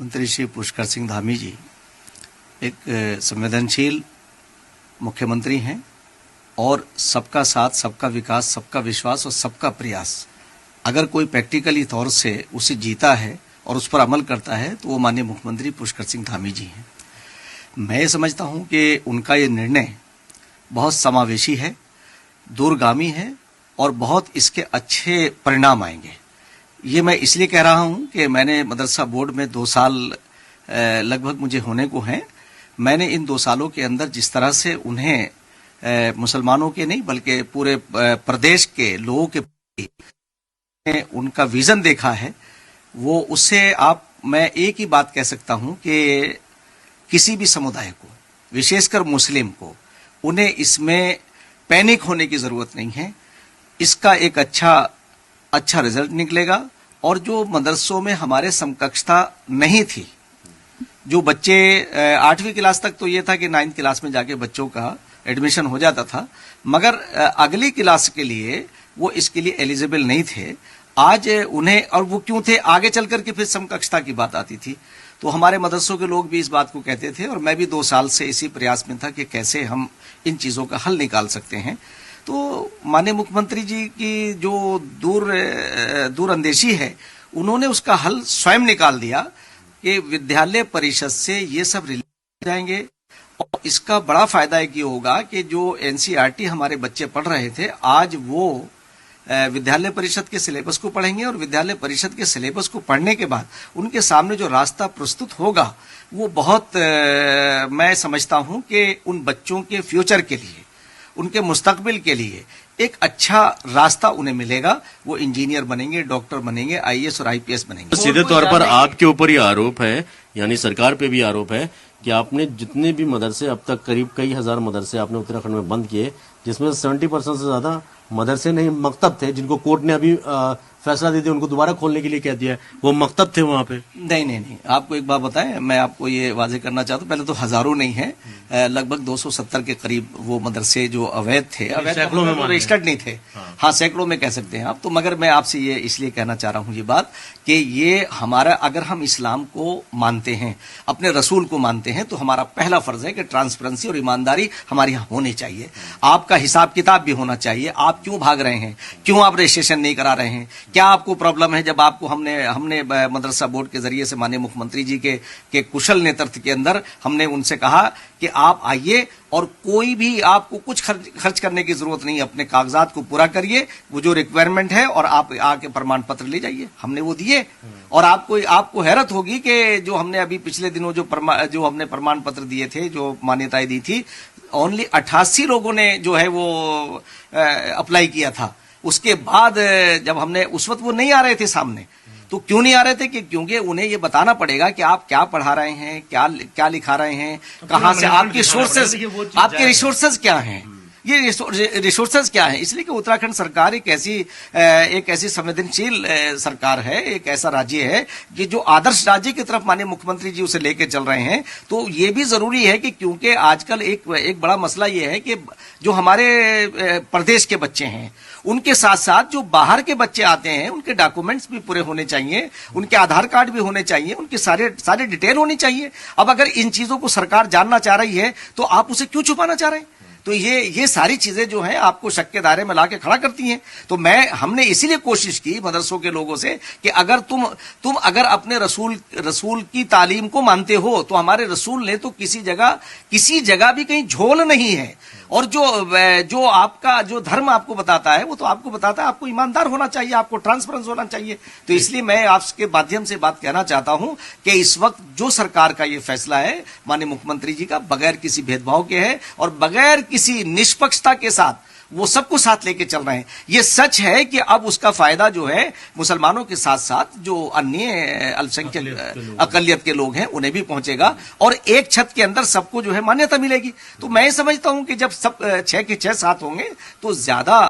मंत्री श्री पुष्कर सिंह धामी जी एक संवेदनशील मुख्यमंत्री हैं और सबका साथ, सबका विकास, सबका विश्वास और सबका प्रयास अगर कोई प्रैक्टिकली तौर से उसे जीता है और उस पर अमल करता है तो वो माननीय मुख्यमंत्री पुष्कर सिंह धामी जी हैं। मैं समझता हूं कि उनका ये निर्णय बहुत समावेशी है, दूरगामी है और बहुत इसके अच्छे परिणाम आएंगे। ये मैं इसलिए कह रहा हूं कि मैंने मदरसा बोर्ड में 2 साल लगभग मुझे होने को हैं। मैंने इन 2 सालों के अंदर जिस तरह से उन्हें मुसलमानों के नहीं बल्कि पूरे प्रदेश के लोगों के उनका विजन देखा है, वो उससे मैं एक ही बात कह सकता हूं कि किसी भी समुदाय को, विशेषकर मुस्लिम को, उन्हें इसमें पैनिक होने की जरूरत नहीं है। इसका एक अच्छा रिजल्ट निकलेगा और जो मदरसों में हमारे समकक्षता नहीं थी, जो बच्चे 8वीं क्लास तक तो ये था कि 9th क्लास में जाके बच्चों का एडमिशन हो जाता था, मगर अगली क्लास के लिए वो इसके लिए एलिजिबल नहीं थे। आज उन्हें, और वो क्यों थे, आगे चल करके फिर समकक्षता की बात आती थी। तो हमारे मदरसों के लोग भी इस बात को कहते थे और मैं भी 2 साल से इसी प्रयास में था कि कैसे हम इन चीजों का हल निकाल सकते हैं। तो माननीय मुख्यमंत्री जी की जो दूरअंदेशी है, उन्होंने उसका हल स्वयं निकाल दिया कि विद्यालय परिषद से ये सब रिलीज हो जाएंगे और इसका बड़ा फायदा एक ये होगा कि जो एनसीईआरटी हमारे बच्चे पढ़ रहे थे, आज वो विद्यालय परिषद के सिलेबस को पढ़ेंगे और विद्यालय परिषद के सिलेबस को पढ़ने के बाद उनके सामने जो रास्ता प्रस्तुत होगा वो बहुत मैं समझता हूं कि उन बच्चों के फ्यूचर के लिए, उनके मुस्तकबिल के लिए एक अच्छा रास्ता उन्हें मिलेगा। वो इंजीनियर बनेंगे, डॉक्टर बनेंगे, आईएएस और आईपीएस बनेंगे। सीधे तौर पर आपके ऊपर ही आरोप है, यानी सरकार पे भी आरोप है कि आपने जितने भी मदरसे, अब तक करीब कई हजार मदरसे आपने उत्तराखंड में बंद किए, जिसमें 70% से ज्यादा मदरसे नहीं मकतब थे, जिनको कोर्ट ने अभी फैसला दे दिया उनको दोबारा खोलने के लिए कह दिया है, वो मकतब थे वहां पे। नहीं, आपको एक बात बताएं, मैं आपको ये वाजे करना चाहता हूँ, पहले तो हजारों नहीं है, लगभग 270 के करीब वो मदरसे जो अवैध थे, सैकड़ों में रजिस्टर्ड नहीं थे। हाँ, सैकड़ों में कह सकते हैं आप। तो मगर मैं आपसे ये इसलिए कहना चाह रहा हूँ ये बात कि ये हमारा, अगर हम इस्लाम को मानते हैं, अपने रसूल को मानते हैं, तो हमारा पहला फर्ज है कि ट्रांसपेरेंसी और ईमानदारी हमारे यहाँ होनी चाहिए। आपका हिसाब किताब भी होना चाहिए। आप क्यों भाग रहे हैं, क्यों आप रजिस्ट्रेशन नहीं करा रहे हैं, क्या आपको प्रॉब्लम है। जब आपको हमने मदरसा बोर्ड के जरिए से माननीय मुख्यमंत्री जी के कुशल नेतृत्व के अंदर हमने उनसे कहा कि आप आइए और कोई भी आपको कुछ खर्च करने की जरूरत नहीं, अपने कागजात को पूरा करिए, वो जो रिक्वायरमेंट है, और आप आके प्रमाण पत्र ले जाइए। हमने वो दिए और आपको हैरत होगी कि जो हमने अभी पिछले दिनों जो हमने प्रमाण पत्र दिए थे, जो मान्यताएं दी थी, ओनली 88 लोगों ने जो है वो अप्लाई किया था। उसके बाद जब हमने, उस वक्त वो नहीं आ रहे थे सामने। तो क्यों नहीं आ रहे थे? क्योंकि उन्हें ये बताना पड़ेगा कि आप क्या पढ़ा रहे हैं, क्या लिखा रहे हैं, कहां से आपके रिसोर्सेज क्या हैं, ये रिसोर्सेज क्या है। इसलिए कि उत्तराखंड सरकार एक ऐसी संवेदनशील सरकार है, एक ऐसा राज्य है कि जो आदर्श राज्य की तरफ माननीय मुख्यमंत्री जी उसे लेके चल रहे हैं। तो ये भी जरूरी है कि, क्योंकि आजकल एक बड़ा मसला ये है कि जो हमारे प्रदेश के बच्चे हैं, उनके साथ साथ जो बाहर के बच्चे आते हैं, उनके डॉक्यूमेंट्स भी पूरे होने चाहिए, उनके आधार कार्ड भी होने चाहिए, उनके सारे डिटेल होनी चाहिए। अब अगर इन चीजों को सरकार जानना चाह रही है तो आप उसे क्यों छुपाना चाह रहे हैं? तो ये सारी चीजें जो हैं आपको शक के दायरे में लाके खड़ा करती हैं। तो हमने इसीलिए कोशिश की मदरसों के लोगों से कि अगर तुम अगर अपने रसूल की तालीम को मानते हो, तो हमारे रसूल ने तो किसी जगह भी कहीं झोल नहीं है। और जो आपका जो धर्म आपको बताता है, वो तो आपको बताता है आपको ईमानदार होना चाहिए, आपको ट्रांसपेरेंस होना चाहिए। तो इसलिए मैं आपके माध्यम से बात कहना चाहता हूं कि इस वक्त जो सरकार का ये फैसला है माननीय मुख्यमंत्री जी का, बगैर किसी भेदभाव के है और बगैर किसी निष्पक्षता के साथ वो सबको साथ लेके चल रहे हैं। ये सच है कि अब उसका फायदा जो है मुसलमानों के साथ साथ जो अन्य अल्पसंख्यक अकलियत के लोग हैं उन्हें भी पहुंचेगा और एक छत के अंदर सबको जो है मान्यता मिलेगी। तो मैं समझता हूं कि जब सब 6 के 6 साथ होंगे तो ज्यादा